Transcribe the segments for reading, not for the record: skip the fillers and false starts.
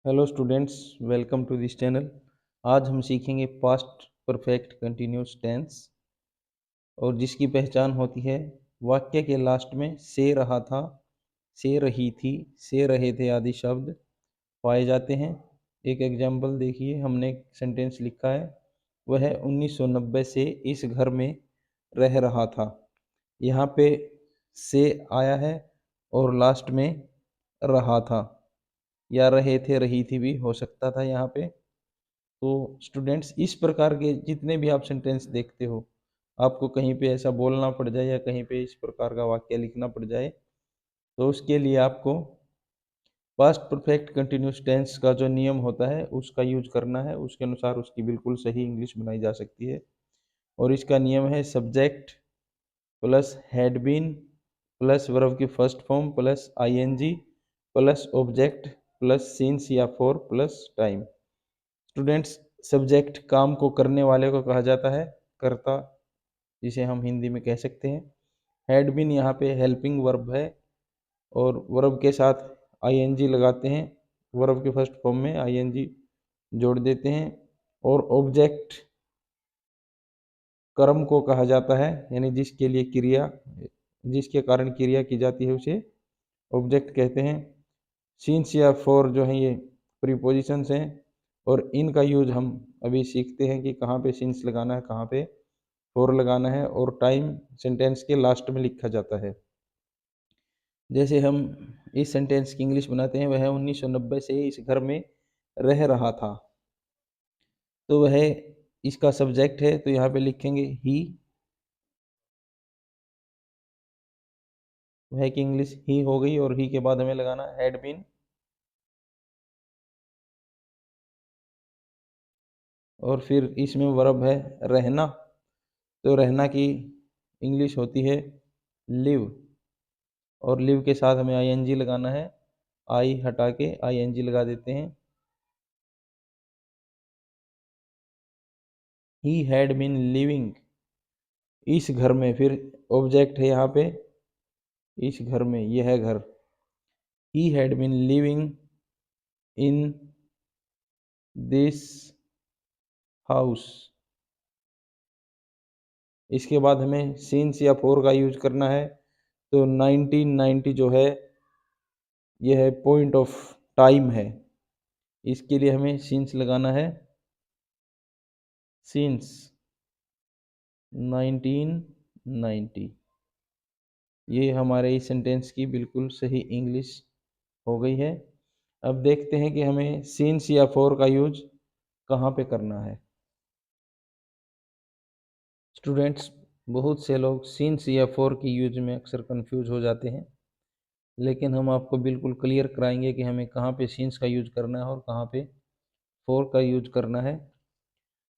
Hello students, welcome to this channel. आज हम सीखेंगे पास्ट परफेक्ट कंटिन्यूस टेंस और जिसकी पहचान होती है वाक्य के लास्ट में से रहा था, से रही थी, से रहे थे आदि शब्द पाए जाते हैं। एक एग्जाम्पल देखिए, हमने एक सेंटेंस लिखा है, वह 1990 से इस घर में रह रहा था। यहाँ पे से आया है और लास्ट में रहा था या रहे थे, रही थी भी हो सकता था यहाँ पे। तो स्टूडेंट्स, इस प्रकार के जितने भी आप सेंटेंस देखते हो, आपको कहीं पे ऐसा बोलना पड़ जाए या कहीं पे इस प्रकार का वाक्य लिखना पड़ जाए, तो उसके लिए आपको पास्ट परफेक्ट कंटिन्यूस टेंस का जो नियम होता है उसका यूज करना है। उसके अनुसार उसकी बिल्कुल सही इंग्लिश बनाई जा सकती है। और इसका नियम है subject plus had been plus verb की first form plus ING plus object plus since या for plus time. Students, subject काम को करने वाले को कहा जाता है कर्ता, जिसे हम हिंदी में कह सकते हैं। हैड बीन यहाँ पे हेल्पिंग वर्ब है और वर्ब के साथ आईएनजी लगाते हैं, वर्ब के फर्स्ट फॉर्म में आईएनजी जोड़ देते हैं। और ऑब्जेक्ट कर्म को कहा जाता है, यानी जिसके लिए क्रिया, जिसके कारण क्रिया की जाती है उसे ऑब्जेक्ट कहते हैं। सिंस या फॉर जो है ये प्रीपोजिशंस हैं और इनका यूज हम अभी सीखते हैं कि कहाँ पे सिंस लगाना है, कहाँ पे फॉर लगाना है। और टाइम सेंटेंस के लास्ट में लिखा जाता है। जैसे हम इस सेंटेंस की इंग्लिश बनाते हैं, वह 1990 से इस घर में रह रहा था, तो वह इसका सब्जेक्ट है, तो यहाँ पे लिखेंगे ही। वह की इंग्लिश ही हो गई और ही के बाद हमें लगाना हैड बीन। और फिर इसमें वर्ब है रहना, तो रहना की इंग्लिश होती है लिव और लिव के साथ हमें आईएनजी लगाना है। आई हटा के आईएनजी लगा देते हैं। ही हैड बीन लिविंग इस घर में, फिर ऑब्जेक्ट है यहाँ पे इस घर में, यह है घर। He had been living in this house. इसके बाद हमें सिंस या फोर का यूज करना है। तो 1990 जो है यह है पॉइंट ऑफ टाइम है, इसके लिए हमें सिंस लगाना है। सिंस 1990, ये हमारे इस सेंटेंस की बिल्कुल सही इंग्लिश हो गई है। अब देखते हैं कि हमें सिंस या फॉर का यूज कहाँ पे करना है। स्टूडेंट्स, बहुत से लोग सिंस या फॉर की यूज में अक्सर कंफ्यूज हो जाते हैं, लेकिन हम आपको बिल्कुल क्लियर कराएंगे कि हमें कहाँ पे सिंस का यूज करना है और कहाँ पे फॉर का यूज करना है।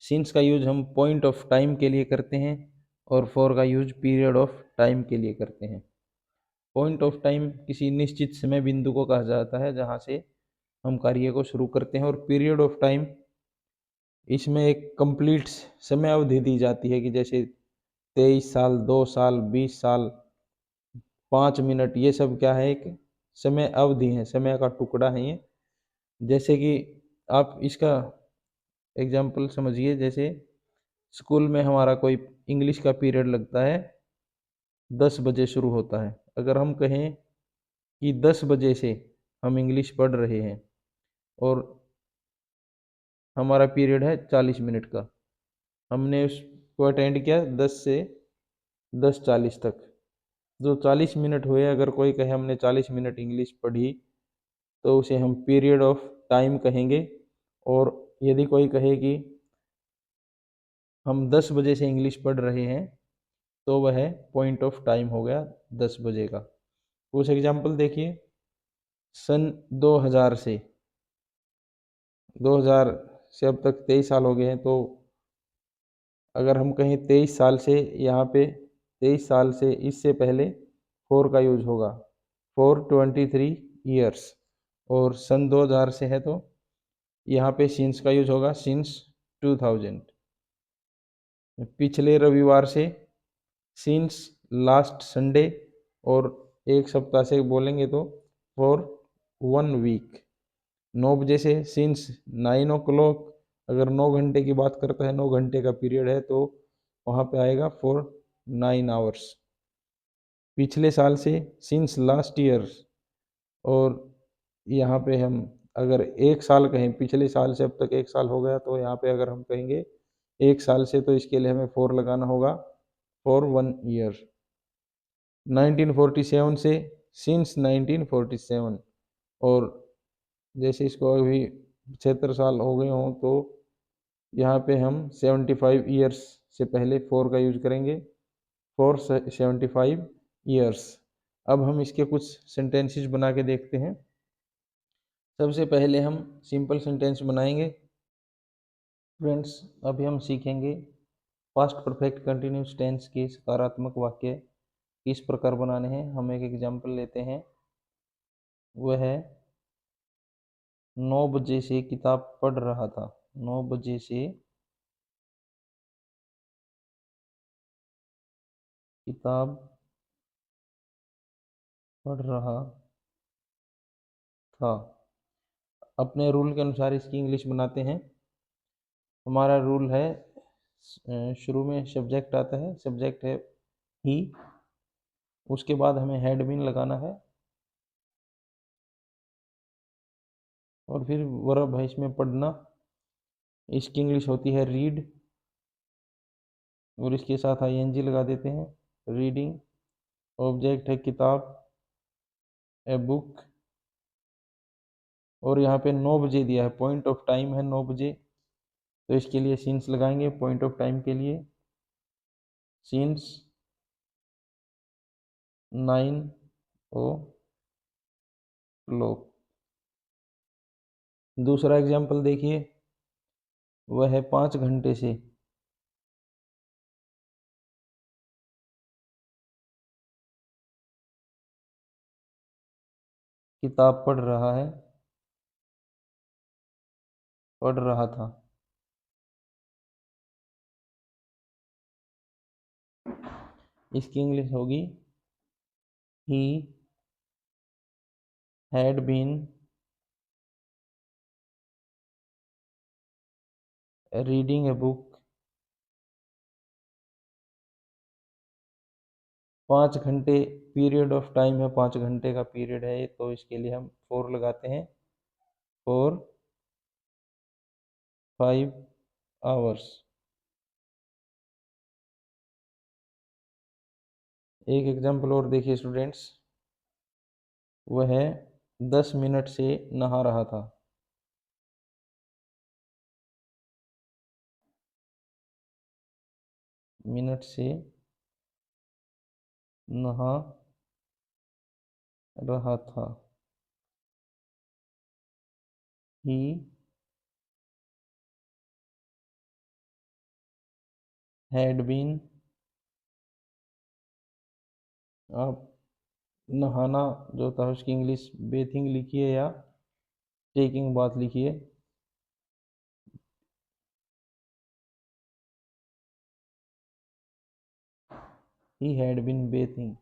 सिंस का यूज हम पॉइंट ऑफ टाइम के लिए करते हैं और फॉर का यूज पीरियड ऑफ टाइम के लिए करते हैं। पॉइंट ऑफ टाइम किसी निश्चित समय बिंदु को कहा जाता है जहाँ से हम कार्य को शुरू करते हैं। और पीरियड ऑफ टाइम, इसमें एक कंप्लीट समय अवधि दी जाती है कि जैसे 23 साल, 2 साल, 20 साल, 5 मिनट, ये सब क्या है, एक समय अवधि है, समय का टुकड़ा है ये। जैसे कि आप इसका एग्जाम्पल समझिए, जैसे स्कूल में हमारा कोई इंग्लिश का पीरियड लगता है, 10 बजे शुरू होता है। अगर हम कहें कि 10 बजे से हम इंग्लिश पढ़ रहे हैं और हमारा पीरियड है 40 मिनट का, हमने उसको अटेंड किया 10 से 10:40 तक, जो 40 मिनट हुए, अगर कोई कहे हमने 40 मिनट इंग्लिश पढ़ी, तो उसे हम पीरियड ऑफ टाइम कहेंगे। और यदि कोई कहे कि हम 10 बजे से इंग्लिश पढ़ रहे हैं, तो वह पॉइंट ऑफ टाइम हो गया 10 बजे का। कुछ एग्जाम्पल देखिए। सन 2000 से, 2000 से अब तक 23 साल हो गए हैं, तो अगर हम कहें 23 साल से, यहाँ पे 23 साल से इससे पहले फोर का यूज होगा, फॉर 23 ईयर्स। और सन 2000 से है तो यहाँ पे सिंस का यूज होगा, सिंस 2000। पिछले रविवार से, सिंस लास्ट संडे। और एक सप्ताह से बोलेंगे तो फॉर 1 वीक। 9 बजे से सिंस 9 o'clock, अगर 9 घंटे की बात करता है, 9 घंटे का पीरियड है तो वहाँ पे आएगा फॉर 9 hours। पिछले साल से सिंस लास्ट ईयर, और यहाँ पे हम अगर 1 साल कहें, पिछले साल से अब तक 1 साल हो गया, तो यहाँ पे अगर हम कहेंगे 1 साल से, तो इसके लिए हमें 4 लगाना होगा फॉर 1 ईयर। 1947 से सिंस 1947, और जैसे इसको अभी 76 साल हो गए हों तो यहाँ पे हम 75 ईयर्स से पहले 4 का यूज करेंगे, फॉर 75 ईयर्स। अब हम इसके कुछ सेंटेंसेस बना के देखते हैं। सबसे पहले हम सिंपल सेंटेंस बनाएंगे। फ्रेंड्स, अभी हम सीखेंगे पास्ट परफेक्ट कंटिन्यूस टेंस के सकारात्मक वाक्य किस प्रकार बनाने हैं। हम एक एग्जाम्पल लेते हैं, वह है 9 बजे से किताब पढ़ रहा था। 9 बजे से किताब पढ़ रहा था। अपने रूल के अनुसार इसकी इंग्लिश बनाते हैं। हमारा रूल है, शुरू में सब्जेक्ट आता है, सब्जेक्ट है ही, उसके बाद हमें हैड बीन लगाना है, और फिर वर्ब है इसमें पढ़ना। इसकी इंग्लिश होती है रीड, और इसके साथ आईएनजी लगा देते हैं, रीडिंग। ऑब्जेक्ट है किताब, ए बुक, और यहाँ पे 9 बजे दिया है, पॉइंट ऑफ टाइम है 9 बजे, तो इसके लिए सीन्स लगाएंगे पॉइंट ऑफ टाइम के लिए, सीन्स 9 o'clock। दूसरा एग्जाम्पल देखिए, वह है 5 घंटे से किताब पढ़ रहा था। इसकी इंग्लिश होगी he had been reading a book. 5 घंटे पीरियड ऑफ टाइम है, 5 घंटे का पीरियड है, तो इसके लिए हम 4 लगाते हैं, फॉर 5 hours। एक एग्जाम्पल और देखिए स्टूडेंट्स, वह 10 मिनट से नहा रहा था। मिनट से नहा रहा था। ही हैड बीन, आप नहाना जो था उसकी इंग्लिश बेथिंग लिखिए या टेकिंग बात लिखिए। He had been bathing.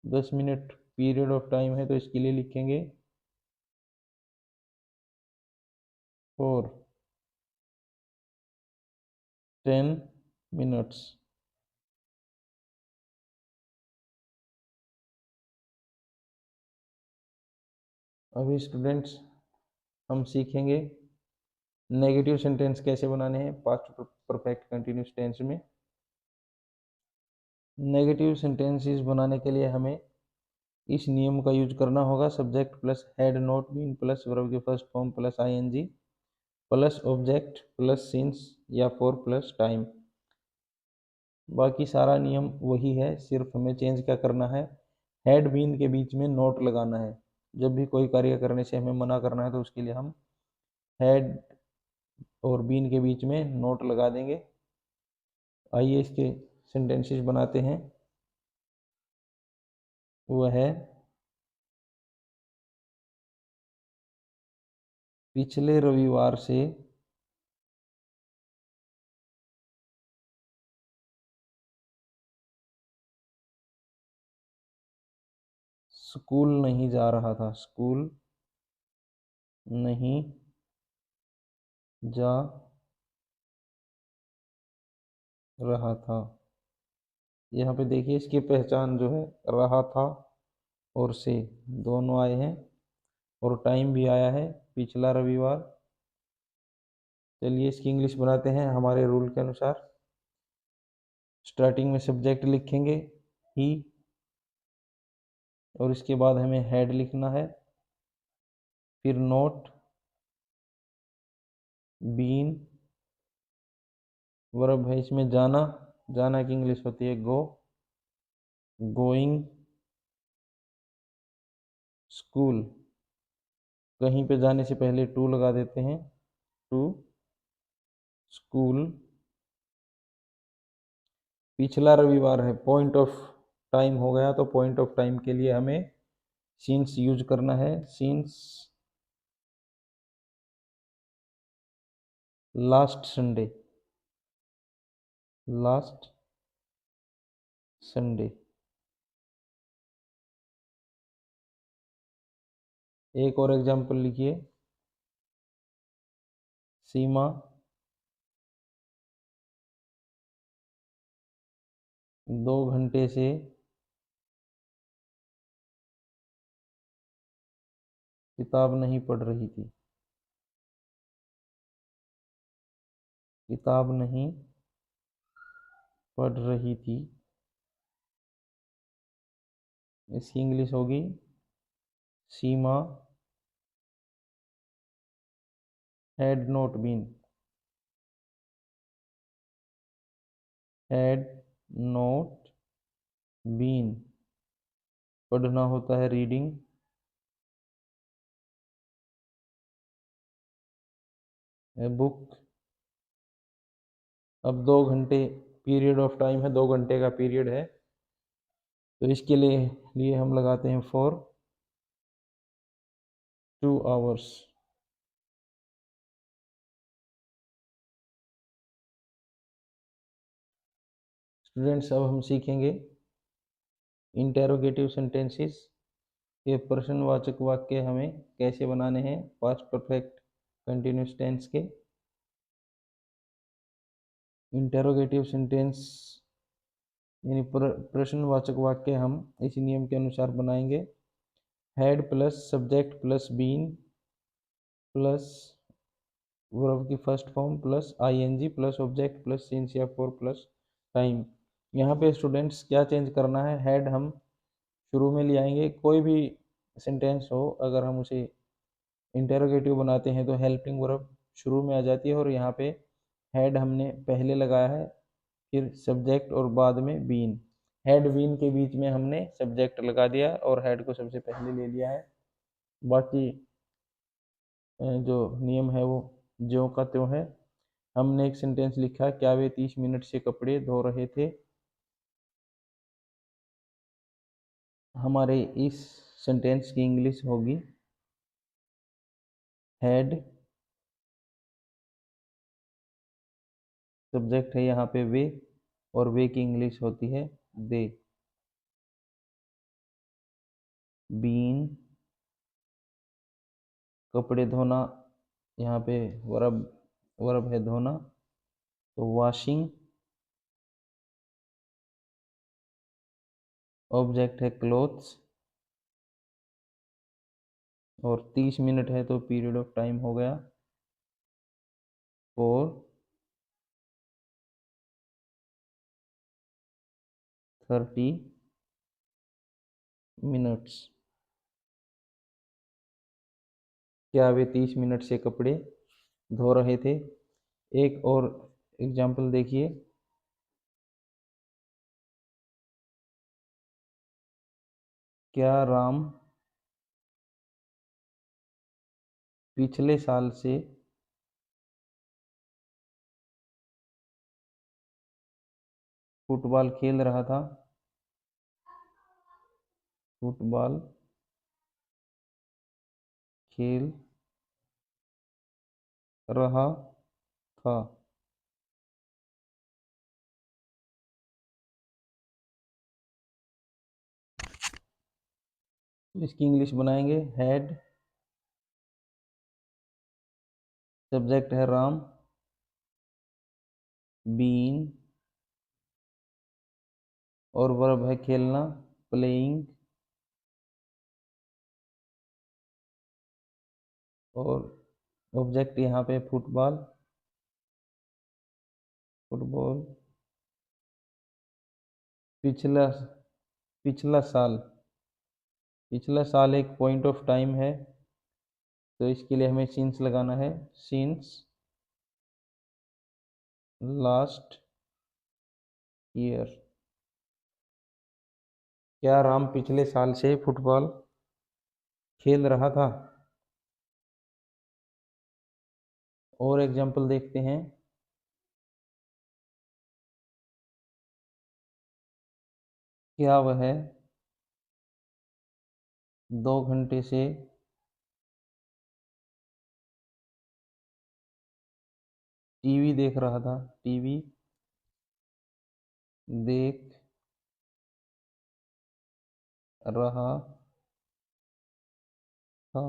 10 minute period of time है, तो इसके लिए लिखेंगे फॉर 10 minutes। अभी स्टूडेंट्स हम सीखेंगे नेगेटिव सेंटेंस कैसे बनाने हैं पास्ट परफेक्ट कंटिन्यूस टेंस में। नेगेटिव सेंटेंसेस बनाने के लिए हमें इस नियम का यूज करना होगा, subject plus had not been plus verb की first form plus ING plus object plus since या फॉर प्लस टाइम। बाकी सारा नियम वही है, सिर्फ हमें चेंज क्या करना है, हैड बीन के बीच में नोट लगाना है। जब भी कोई कार्य करने से हमें मना करना है, तो उसके लिए हम हैड और बीन के बीच में नोट लगा देंगे। आइए इसके सेंटेंसेस बनाते हैं। वह है पिछले रविवार से स्कूल नहीं जा रहा था। स्कूल नहीं जा रहा था। यहाँ पे देखिए इसकी पहचान जो है रहा था और से दोनों आए हैं और टाइम भी आया है पिछला रविवार। चलिए इसकी इंग्लिश बनाते हैं हमारे रूल के अनुसार। स्टार्टिंग में सब्जेक्ट लिखेंगे ही और इसके बाद हमें हेड लिखना है, फिर नोट, बीन, वर्ब है इसमें जाना, जाना की इंग्लिश होती है गो, गोइंग, स्कूल, कहीं पे जाने से पहले टू लगा देते हैं, टू स्कूल, पिछला रविवार है, पॉइंट ऑफ टाइम हो गया तो पॉइंट ऑफ टाइम के लिए हमें सिंस यूज करना है, since last Sunday, last Sunday. एक और एग्जांपल लिखिए, सीमा 2 घंटे से किताब नहीं पढ़ रही थी, किताब नहीं पढ़ रही थी। इसकी इंग्लिश होगी Seema had not been, had not been, पढ़ना होता है रीडिंग, ए बुक। अब 2 घंटे पीरियड ऑफ टाइम है, 2 घंटे का पीरियड है तो इसके लिए हम लगाते हैं फॉर 2 आवर्स। स्टूडेंट्स अब हम सीखेंगे इंटेरोगेटिव सेंटेंसेस के प्रश्नवाचक वाक्य हमें कैसे बनाने हैं पास्ट परफेक्ट कंटिन्यूस टेंस के। इंटेरोगेटिव सेंटेंस यानी प्रश्नवाचक वाक्य हम इस नियम के अनुसार बनाएंगे, had plus subject plus been plus verb की first form plus ING plus object plus since या फॉर प्लस टाइम। यहाँ पे स्टूडेंट्स क्या चेंज करना है, हैड हम शुरू में ले आएंगे, कोई भी सेंटेंस हो अगर हम उसे इंटेरोगेटिव बनाते हैं तो हेल्पिंग वर्ब शुरू में आ जाती है और यहाँ पे हैड हमने पहले लगाया है, फिर सब्जेक्ट और बाद में बीन, हेड बीन के बीच में हमने सब्जेक्ट लगा दिया और हेड को सबसे पहले ले लिया है। बाकी जो नियम है वो ज्यों का त्यों है। हमने एक सेंटेंस लिखा, क्या वे 30 मिनट से कपड़े धो रहे थे। हमारे इस सेंटेंस की इंग्लिश होगी हैड, सब्जेक्ट है यहाँ पे वे और वे की इंग्लिश होती है दे, बीन, कपड़े धोना यहाँ पे वर्ब, वर्ब है धोना तो वॉशिंग, ऑब्जेक्ट है क्लोथ्स और 30 मिनट है तो पीरियड ऑफ टाइम हो गया फॉर 30 मिनट्स। क्या वे 30 मिनट से कपड़े धो रहे थे। एक और एग्जाम्पल देखिए, क्या राम पिछले साल से फुटबॉल खेल रहा था, फुटबॉल खेल रहा था। इसकी इंग्लिश बनाएंगे, हैड सब्जेक्ट है राम, बीन, और वर्ब है खेलना, प्लेइंग, और ऑब्जेक्ट यहाँ पे फुटबॉल, फुटबॉल। पिछला पिछला साल, पिछला साल एक पॉइंट ऑफ टाइम है, तो इसके लिए हमें सिंस लगाना है, सिंस लास्ट ईयर। क्या राम पिछले साल से फुटबॉल खेल रहा था? और एग्जाम्पल देखते हैं। क्या वह 2 घंटे से टीवी देख रहा था? टीवी देख रहा था।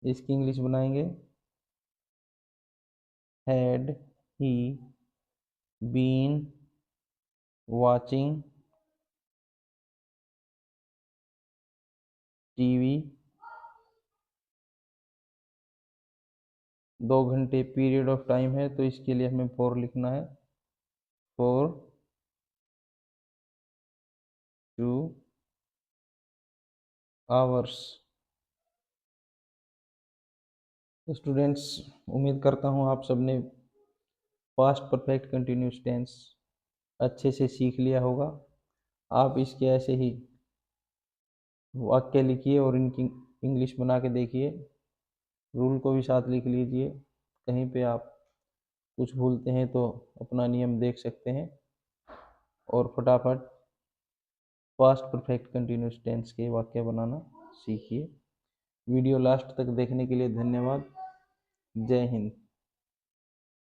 इसकी इंग्लिश बनाएंगे, had he been watching TV? 2 घंटे पीरियड ऑफ टाइम है, तो इसके लिए हमें फॉर लिखना है, फॉर 2 आवर्स। तो स्टूडेंट्स, उम्मीद करता हूँ आप सबने पास्ट परफेक्ट कंटिन्यूस टेंस अच्छे से सीख लिया होगा। आप इसके ऐसे ही वाक्य लिखिए और इनकी इंग्लिश बना के देखिए, रूल को भी साथ लिख लीजिए। कहीं पे आप कुछ भूलते हैं तो अपना नियम देख सकते हैं, और फटाफट पास्ट परफेक्ट कंटिन्यूस टेंस के वाक्य बनाना सीखिए। वीडियो लास्ट तक देखने के लिए धन्यवाद। जय हिंद।